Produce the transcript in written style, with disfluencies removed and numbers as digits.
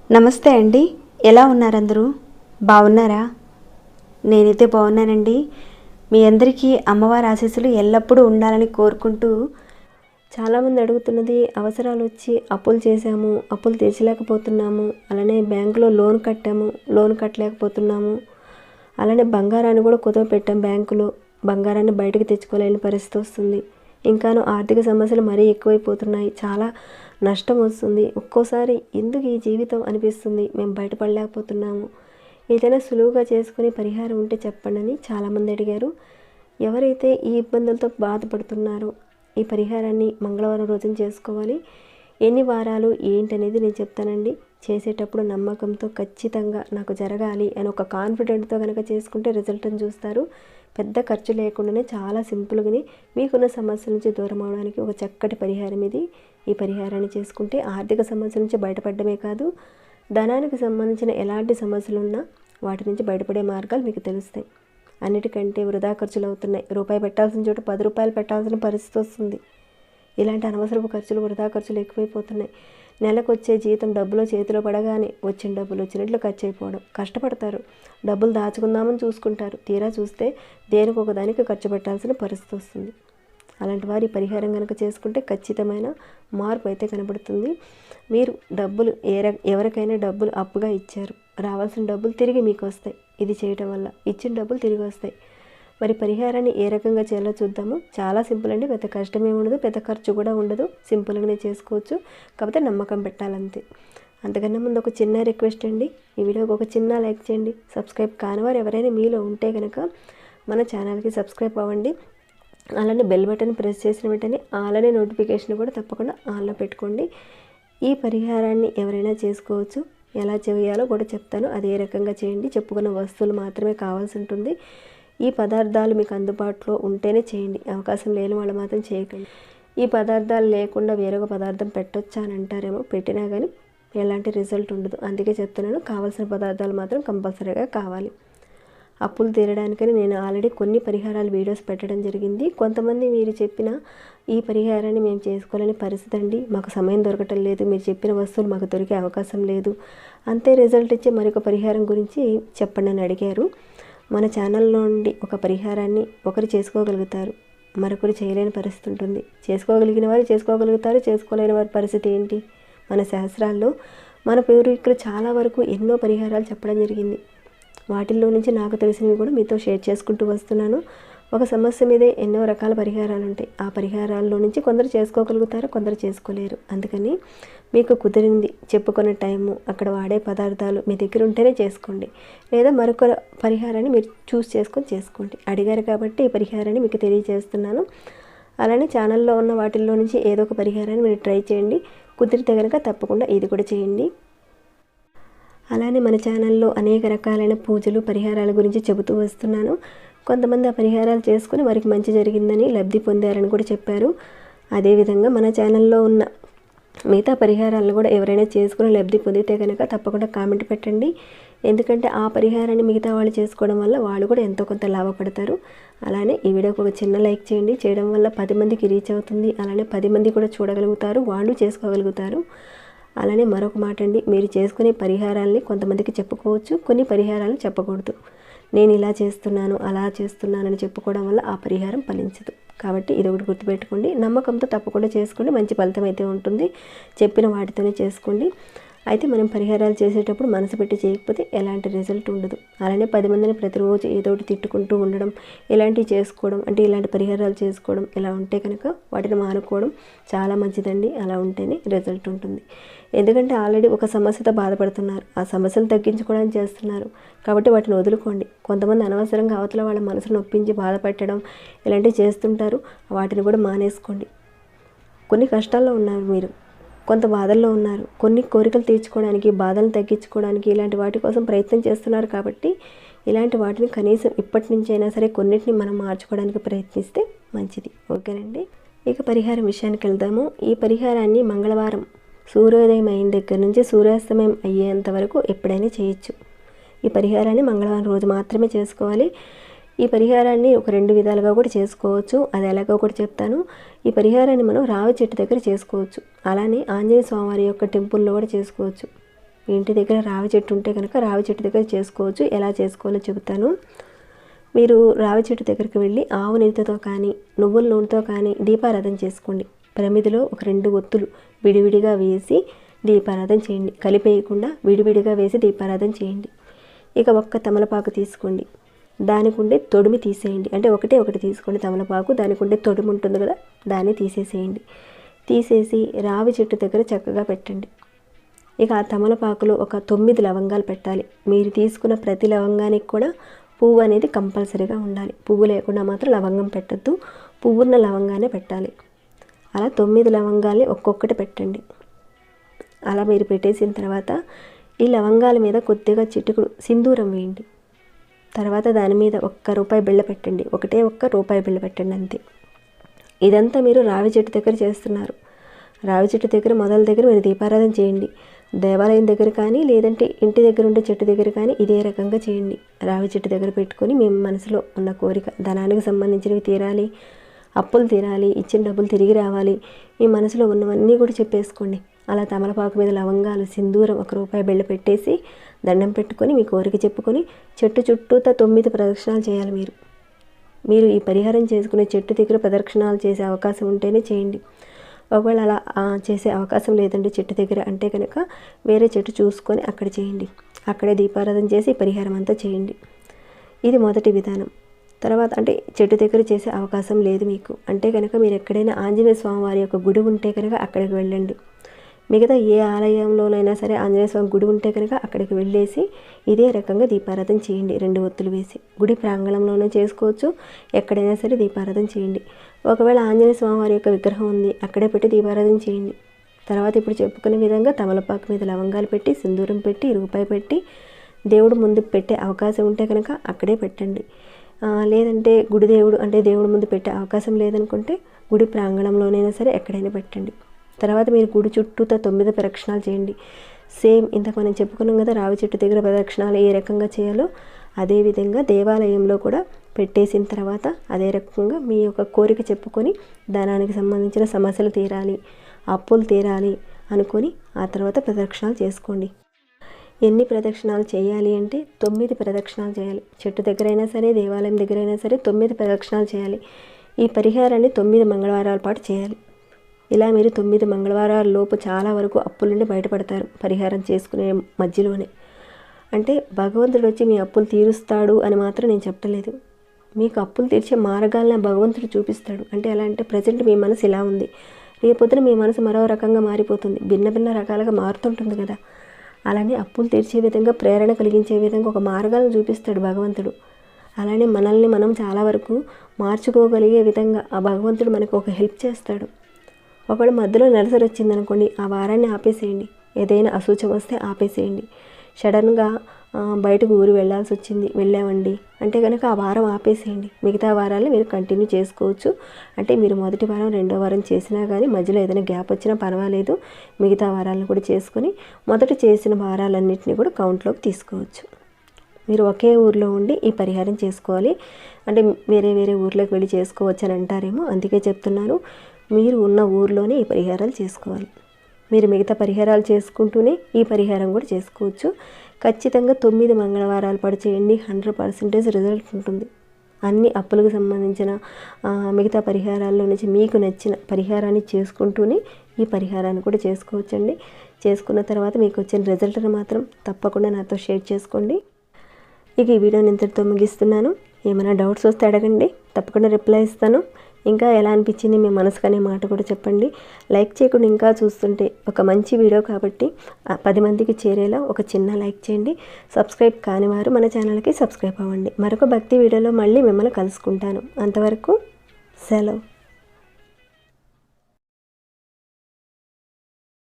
నమస్తే అండి, ఎలా ఉన్నారు అందరూ? బాగున్నారా? నేనైతే బాగున్నానండి. మీ అందరికీ అమ్మవారి ఆశీస్సులు ఎల్లప్పుడూ ఉండాలని కోరుకుంటూ, చాలామంది అడుగుతున్నది అవసరాలు వచ్చి అప్పులు చేశాము, అప్పులు తీర్చలేకపోతున్నాము, అలానే బ్యాంకులో లోన్ కట్టాము, లోన్ కట్టలేకపోతున్నాము, అలానే బంగారాన్ని కూడా కుదవ పెట్టాం బ్యాంకులో, బంగారాన్ని బయటకు తెచ్చుకోలేని పరిస్థితి వస్తుంది. ఇంకాను ఆర్థిక సమస్యలు మరీ ఎక్కువైపోతున్నాయి, చాలా నష్టం వస్తుంది. ఒక్కోసారి ఎందుకు ఈ జీవితం అనిపిస్తుంది, మేము బయటపడలేకపోతున్నాము, ఏదైనా సులువుగా చేసుకునే పరిహారం ఉంటే చెప్పండి అని చాలామంది అడిగారు. ఎవరైతే ఈ ఇబ్బందులతో బాధపడుతున్నారో ఈ పరిహారాన్ని మంగళవారం రోజున చేసుకోవాలి. ఎన్ని వారాలు ఏంటనేది నేను చెప్తానండి. చేసేటప్పుడు నమ్మకంతో ఖచ్చితంగా నాకు జరగాలి అని ఒక కాన్ఫిడెంట్తో కనుక చేసుకుంటే రిజల్ట్ని చూస్తారు. పెద్ద ఖర్చు లేకుండానే చాలా సింపుల్గానే మీకున్న సమస్యల నుంచి దూరం అవడానికి ఒక చక్కటి పరిహారం ఇది. ఈ పరిహారాన్ని చేసుకుంటే ఆర్థిక సమస్యల నుంచి బయటపడమే కాదు, ధనానికి సంబంధించిన ఎలాంటి సమస్యలు ఉన్నా వాటి నుంచి బయటపడే మార్గాలు మీకు తెలుస్తాయి. అన్నిటికంటే వృధా ఖర్చులు అవుతున్నాయి. రూపాయి పెట్టాల్సిన చోట 10 రూపాయలు పెట్టాల్సిన పరిస్థితి వస్తుంది. ఇలాంటి అనవసరపు ఖర్చులు, వృధా ఖర్చులు ఎక్కువైపోతున్నాయి. నెలకు వచ్చే జీతం డబ్బులో చేతిలో పడగానే వచ్చిన డబ్బులు వచ్చినట్లు ఖర్చు అయిపోవడం. కష్టపడతారు, డబ్బులు దాచుకుందామని చూసుకుంటారు, తీరా చూస్తే దేనికి ఒక దానికి ఖర్చు పెట్టాల్సిన పరిస్థితి వస్తుంది. అలాంటి వారి పరిహారం కనుక చేసుకుంటే ఖచ్చితమైన మార్పు అయితే కనబడుతుంది. మీరు డబ్బులు ఎవరికైనా డబ్బులు అప్పుగా ఇచ్చారు, రావాల్సిన డబ్బులు తిరిగి మీకు వస్తాయి. ఇది చేయటం వల్ల ఇచ్చిన డబ్బులు తిరిగి వస్తాయి. మరి పరిహారాన్ని ఏ రకంగా చేయాలో చూద్దాము. చాలా సింపుల్ అండి, పెద్ద కష్టమే ఉండదు, పెద్ద ఖర్చు కూడా ఉండదు, సింపుల్గానే చేసుకోవచ్చు. కాకపోతే నమ్మకం పెట్టాలంతే. అంతకన్నా ముందు ఒక చిన్న రిక్వెస్ట్ అండి, ఈ వీడియోకి ఒక చిన్న లైక్ చేయండి. సబ్స్క్రైబ్ కానివారు ఎవరైనా మీలో ఉంటే కనుక మన ఛానల్కి సబ్స్క్రైబ్ అవ్వండి. అలానే బెల్ బటన్ ప్రెస్ చేసిన వెంటనే అలానే నోటిఫికేషన్ కూడా తప్పకుండా ఆన్లో పెట్టుకోండి. ఈ పరిహారాన్ని ఎవరైనా చేసుకోవచ్చు. ఎలా చేయాలో కూడా చెప్తాను, అదే రకంగా చేయండి. చెప్పుకున్న వస్తువులు మాత్రమే కావాల్సి ఉంటుంది. ఈ పదార్థాలు మీకు అందుబాటులో ఉంటేనే చేయండి, అవకాశం లేని వాళ్ళు మాత్రం చేయకండి. ఈ పదార్థాలు లేకుండా వేరొక పదార్థం పెట్టొచ్చా అని అంటారేమో, పెట్టినా కానీ ఎలాంటి రిజల్ట్ ఉండదు. అందుకే చెప్తున్నాను, కావాల్సిన పదార్థాలు మాత్రం కంపల్సరీగా కావాలి. అప్పులు తీరడానికని నేను ఆల్రెడీ కొన్ని పరిహారాలు వీడియోస్ పెట్టడం జరిగింది. కొంతమంది మీరు చెప్పిన ఈ పరిహారాన్ని మేము చేసుకోలేని పరిస్థితి అండి, మాకు సమయం దొరకటం లేదు, మీరు చెప్పిన వస్తువులు మాకు దొరికే అవకాశం లేదు, అంతే రిజల్ట్ ఇచ్చే మరొక పరిహారం గురించి చెప్పండి అని అడిగారు. మన ఛానల్లో నుండి ఒక పరిహారాన్ని ఒకరు చేసుకోగలుగుతారు, మరొకరు చేయలేని పరిస్థితి ఉంటుంది. చేసుకోగలిగిన వారు చేసుకోగలుగుతారు, చేసుకోలేని వారి పరిస్థితి ఏంటి? మన శాస్త్రాల్లో మన పూర్వీకులు చాలా వరకు ఎన్నో పరిహారాలు చెప్పడం జరిగింది. వాటిల్లో నుంచి నాకు తెలిసినవి కూడా మీతో షేర్ చేసుకుంటూ వస్తున్నాను. ఒక సమస్య మీదే ఎన్నో రకాల పరిహారాలు ఉంటాయి. ఆ పరిహారాల్లో నుంచి కొందరు చేసుకోగలుగుతారు, కొందరు చేసుకోలేరు. అందుకని మీకు కుదిరింది, చెప్పుకున్న టైము, అక్కడ వాడే పదార్థాలు మీ దగ్గర ఉంటేనే చేసుకోండి, లేదా మరొక పరిహారాన్ని మీరు చేసుకోండి. అడిగారు కాబట్టి ఈ పరిహారాన్ని మీకు తెలియజేస్తున్నాను. అలానే ఛానల్లో ఉన్న వాటిల్లో నుంచి ఏదో ఒక పరిహారాన్ని మీరు ట్రై చేయండి. కుదిరితే కనుక తప్పకుండా ఇది కూడా చేయండి. అలానే మన ఛానల్లో అనేక రకాలైన పూజలు, పరిహారాల గురించి చెబుతూ వస్తున్నాను. కొంతమంది ఆ పరిహారాలు చేసుకుని వారికి మంచి జరిగిందని, లబ్ధి పొందారని కూడా చెప్పారు. అదేవిధంగా మన ఛానల్లో ఉన్న మిగతా పరిహారాలను కూడా ఎవరైనా చేసుకుని లబ్ధి పొందితే కనుక తప్పకుండా కామెంట్ పెట్టండి. ఎందుకంటే ఆ పరిహారాన్ని మిగతా వాళ్ళు చేసుకోవడం వల్ల వాళ్ళు కూడా ఎంతో కొంత లాభపడతారు. అలానే ఈ వీడియోకి ఒక చిన్న లైక్ చేయండి. చేయడం వల్ల 10 మందికి రీచ్ అవుతుంది. అలానే 10 మంది కూడా చూడగలుగుతారు, వాళ్ళు చేసుకోగలుగుతారు. అలానే మరొక మాట అండి, మీరు చేసుకునే పరిహారాలని కొంతమందికి చెప్పుకోవచ్చు, కొన్ని పరిహారాలను చెప్పకూడదు. నేను ఇలా చేస్తున్నాను, అలా చేస్తున్నానని చెప్పుకోవడం వల్ల ఆ పరిహారం ఫలించదు. కాబట్టి ఇది ఒకటి గుర్తుపెట్టుకోండి. నమ్మకంతో తప్పకుండా చేసుకోండి, మంచి ఫలితం అయితే ఉంటుంది. చెప్పిన వాటితోనే చేసుకోండి. అయితే మనం పరిహారాలు చేసేటప్పుడు మనసు పెట్టి చేయకపోతే ఎలాంటి రిజల్ట్ ఉండదు. అలానే 10 మందిని ప్రతిరోజు ఏదో ఒకటి తిట్టుకుంటూ ఉండడం, ఇలాంటివి చేసుకోవడం, అంటే ఇలాంటి పరిహారాలు చేసుకోవడం, ఇలా ఉంటే కనుక వాటిని మానుకోవడం చాలా మంచిదండి. అలా ఉంటేనే రిజల్ట్ ఉంటుంది. ఎందుకంటే ఆల్రెడీ ఒక సమస్యతో బాధపడుతున్నారు, ఆ సమస్యను తగ్గించుకోవడానికి చేస్తున్నారు కాబట్టి వాటిని వదులుకోండి. కొంతమంది అనవసరంగా అవతల వాళ్ళ మనసును నొప్పించి బాధపెట్టడం ఇలాంటివి చేస్తుంటారు, వాటిని కూడా మానేసుకోండి. కొన్ని కష్టాల్లో ఉన్నారు మీరు, కొంత బాధల్లో ఉన్నారు, కొన్ని కోరికలు తీర్చుకోవడానికి, బాధలను తగ్గించుకోవడానికి ఇలాంటి వాటి కోసం ప్రయత్నం చేస్తున్నారు. కాబట్టి ఇలాంటి వాటిని కనీసం ఇప్పటి నుంచి అయినా సరే కొన్నిటిని మనం మార్చుకోవడానికి ప్రయత్నిస్తే మంచిది. ఓకేనండి. ఇక పరిహారం విషయానికి వెళ్దాము. ఈ పరిహారాన్ని మంగళవారం సూర్యోదయం అయిన దగ్గర నుంచి సూర్యాస్తమయం అయ్యేంత వరకు ఎప్పుడైనా చేయొచ్చు. ఈ పరిహారాన్ని మంగళవారం రోజు మాత్రమే చేసుకోవాలి. ఈ పరిహారాన్ని ఒక 2 విధాలుగా కూడా చేసుకోవచ్చు. అది ఎలాగో కూడా చెప్తాను. ఈ పరిహారాన్ని మనం రావి చెట్టు దగ్గర చేసుకోవచ్చు. అలానే ఆంజనేయ స్వామివారి యొక్క టెంపుల్లో కూడా చేసుకోవచ్చు. మీ ఇంటి దగ్గర రావి చెట్టు ఉంటే కనుక రావి చెట్టు దగ్గర చేసుకోవచ్చు. ఎలా చేసుకోవాలో చెబుతాను. మీరు రావి చెట్టు దగ్గరికి వెళ్ళి ఆవు నెయ్యితో కానీ నువ్వుల నూనెతో కానీ దీపారాధన చేసుకోండి. ప్రమిదిలో ఒక 2 ఒత్తులు విడివిడిగా వేసి దీపారాధన చేయండి. కలిపేయకుండా విడివిడిగా వేసి దీపారాధన చేయండి. ఇక ఒక్క తమలపాకు తీసుకోండి. దానికి ఉండే తొడిమి తీసేయండి. అంటే ఒకటి తీసుకోండి తమలపాకు. దానికి ఉండే తొడిమి ఉంటుంది కదా, దాన్ని తీసేసేయండి. తీసేసి రావి చెట్టు దగ్గర చక్కగా పెట్టండి. ఇక ఆ తమలపాకులో ఒక 9 లవంగాలు పెట్టాలి. మీరు తీసుకున్న ప్రతి లవంగానికి కూడా పువ్వు అనేది కంపల్సరీగా ఉండాలి. పువ్వు లేకుండా మాత్రం లవంగం పెట్టద్దు. పువ్వున్న లవంగానే పెట్టాలి. అలా 9 లవంగాల్ని ఒక్కొక్కటి పెట్టండి. అలా మీరు పెట్టేసిన తర్వాత ఈ లవంగాల మీద కొద్దిగా చిటికుడు సింధూరం వేయండి. తర్వాత దాని మీద ₹1 బిళ్ళ పెట్టండి. ₹1 బిళ్ళ పెట్టండి అంతే. ఇదంతా మీరు రావి చెట్టు దగ్గర చేస్తున్నారు. రావి చెట్టు దగ్గర మొదల దగ్గర మీరు దీపారాధన చేయండి. దేవాలయం దగ్గర కానీ లేదంటే ఇంటి దగ్గర ఉండే చెట్టు దగ్గర కానీ ఇదే రకంగా చేయండి. రావి చెట్టు దగ్గర పెట్టుకొని మీ మనసులో ఉన్న కోరిక, ధనానికి సంబంధించినవి తీరాలి, అప్పులు తీరాలి, ఇచ్చిన డబ్బులు తిరిగి రావాలి, మీ మనసులో ఉన్నవన్నీ కూడా చెప్పేసుకోండి. అలా తమలపాకు మీద లవంగాలు, సింధూరం, ₹1 బిళ్ళ పెట్టేసి దండం పెట్టుకొని మీ కోరిక చెప్పుకొని చెట్టు చుట్టూతా 9 ప్రదక్షిణాలు చేయాలి. మీరు ఈ పరిహారం చేసుకునే చెట్టు దగ్గర ప్రదక్షిణాలు చేసే అవకాశం ఉంటేనే చేయండి. ఒకవేళ అలా చేసే అవకాశం లేదండి చెట్టు దగ్గర అంటే కనుక వేరే చెట్టు చూసుకొని అక్కడ చేయండి. అక్కడే దీపారాధన చేసి పరిహారం అంతా చేయండి. ఇది మొదటి విధానం. తర్వాత అంటే చెట్టు దగ్గర చేసే అవకాశం లేదు మీకు అంటే కనుక మీరు ఎక్కడైనా ఆంజనేయ స్వామి వారి యొక్క గుడి ఉంటే కనుక అక్కడికి వెళ్ళండి. మిగతా ఏ ఆలయంలోనైనా సరే ఆంజనేయ స్వామి గుడి ఉంటే కనుక అక్కడికి వెళ్ళేసి ఇదే రకంగా దీపారాధన చేయండి. 2 ఒత్తులు వేసి గుడి ప్రాంగణంలోనే చేసుకోవచ్చు. ఎక్కడైనా సరే దీపారాధన చేయండి. ఒకవేళ ఆంజనేయ స్వామి వారి యొక్క విగ్రహం ఉంది అక్కడే పెట్టి దీపారాధన చేయండి. తర్వాత ఇప్పుడు చెప్పుకునే విధంగా తమలపాకు మీద లవంగాలు పెట్టి సింధూరం పెట్టి ₹1 పెట్టి దేవుడు ముందు పెట్టే అవకాశం ఉంటే కనుక అక్కడే పెట్టండి. లేదంటే గుడి దేవుడు అంటే దేవుడి ముందు పెట్టే అవకాశం లేదనుకుంటే గుడి ప్రాంగణంలోనైనా సరే ఎక్కడైనా పెట్టండి. తర్వాత మీరు గుడి చుట్టూతో 9 ప్రదక్షిణాలు చేయండి. సేమ్ ఇంతకు మనం చెప్పుకున్నాం కదా రావి చెట్టు దగ్గర ప్రదక్షిణాలు ఏ రకంగా చేయాలో అదేవిధంగా దేవాలయంలో కూడా పెట్టేసిన తర్వాత అదే రకంగా మీ యొక్క కోరిక చెప్పుకొని ధనానికి సంబంధించిన సమస్యలు తీరాలి, అప్పులు తీరాలి అనుకొని ఆ తర్వాత ప్రదక్షిణాలు చేసుకోండి. ఎన్ని ప్రదక్షిణాలు చేయాలి అంటే 9 ప్రదక్షిణాలు చేయాలి. చెట్టు దగ్గరైనా సరే దేవాలయం దగ్గరైనా సరే 9 ప్రదక్షిణాలు చేయాలి. ఈ పరిహారాన్ని 9 మంగళవారాల పాటు చేయాలి. ఇలా మీరు 9 మంగళవారాల లోపు చాలా వరకు అప్పుల నుండి బయటపడతారు పరిహారం చేసుకునే మధ్యలోనే. అంటే భగవంతుడు వచ్చి మీ అప్పులు తీరుస్తాడు అని మాత్రం నేను చెప్పలేదు. మీకు అప్పులు తీర్చే మార్గాలను భగవంతుడు చూపిస్తాడు. అంటే ఎలా అంటే ప్రజెంట్ మీ మనసు ఇలా ఉంది, రేపొద్దున మీ మనసు మరో రకంగా మారిపోతుంది, భిన్న రకాలుగా మారుతుంటుంది కదా. అలానే అప్పులు తీర్చే విధంగా ప్రేరణ కలిగించే విధంగా ఒక మార్గాలను చూపిస్తాడు భగవంతుడు. అలానే మనల్ని మనం చాలా వరకు మార్చుకోగలిగే విధంగా ఆ భగవంతుడు మనకు ఒక హెల్ప్ చేస్తాడు. ఒకవేళ మధ్యలో నెలసరి వచ్చిందనుకోండి ఆ వారాన్ని ఆపేసేయండి. ఏదైనా అసూచం వస్తే ఆపేసేయండి. సడన్గా బయటకు ఊరు వెళ్ళాల్సి వచ్చింది, వెళ్ళామండి అంటే కనుక ఆ వారం ఆపేసేయండి. మిగతా వారాలను మీరు కంటిన్యూ చేసుకోవచ్చు. అంటే మీరు మొదటి వారం రెండో వారం చేసినా కానీ మధ్యలో ఏదైనా గ్యాప్ వచ్చినా పర్వాలేదు. మిగతా వారాలను కూడా చేసుకొని మొదట చేసిన వారాలన్నింటినీ కూడా కౌంట్లోకి తీసుకోవచ్చు. మీరు ఒకే ఊర్లో ఉండి ఈ పరిహారం చేసుకోవాలి. అంటే వేరే ఊర్లోకి వెళ్ళి చేసుకోవచ్చు అని అంటారేమో, అందుకే చెప్తున్నాను. మీరు ఉన్న ఊర్లోనే ఈ పరిహారాలు చేసుకోవాలి. మీరు మిగతా పరిహారాలు చేసుకుంటూనే ఈ పరిహారం కూడా చేసుకోవచ్చు. ఖచ్చితంగా 9 మంగళవారాల పాటు చేయండి. 100% రిజల్ట్ ఉంటుంది. అన్ని అప్పులకు సంబంధించిన మిగతా పరిహారాల్లో నుంచి మీకు నచ్చిన పరిహారాన్ని చేసుకుంటూనే ఈ పరిహారాన్ని కూడా చేసుకోవచ్చండి. చేసుకున్న తర్వాత మీకు వచ్చిన రిజల్ట్ని మాత్రం తప్పకుండా నాతో షేర్ చేసుకోండి. ఇక ఈ వీడియోని ఇంతటితో ముగిస్తున్నాను. ఏమైనా డౌట్స్ వస్తే అడగండి, తప్పకుండా రిప్లై ఇస్తాను. ఇంకా ఎలా అనిపించింది మీ మనసుకు అనే మాట కూడా చెప్పండి. లైక్ చేయకుండా ఇంకా చూస్తుంటే ఒక మంచి వీడియో కాబట్టి 10 మందికి చేరేలా ఒక చిన్న లైక్ చేయండి. సబ్స్క్రైబ్ కాని వారు మన ఛానల్కి సబ్స్క్రైబ్ అవ్వండి. మరొక భక్తి వీడియోలో మళ్ళీ మిమ్మల్ని కలుసుకుంటాను. అంతవరకు సెలవు.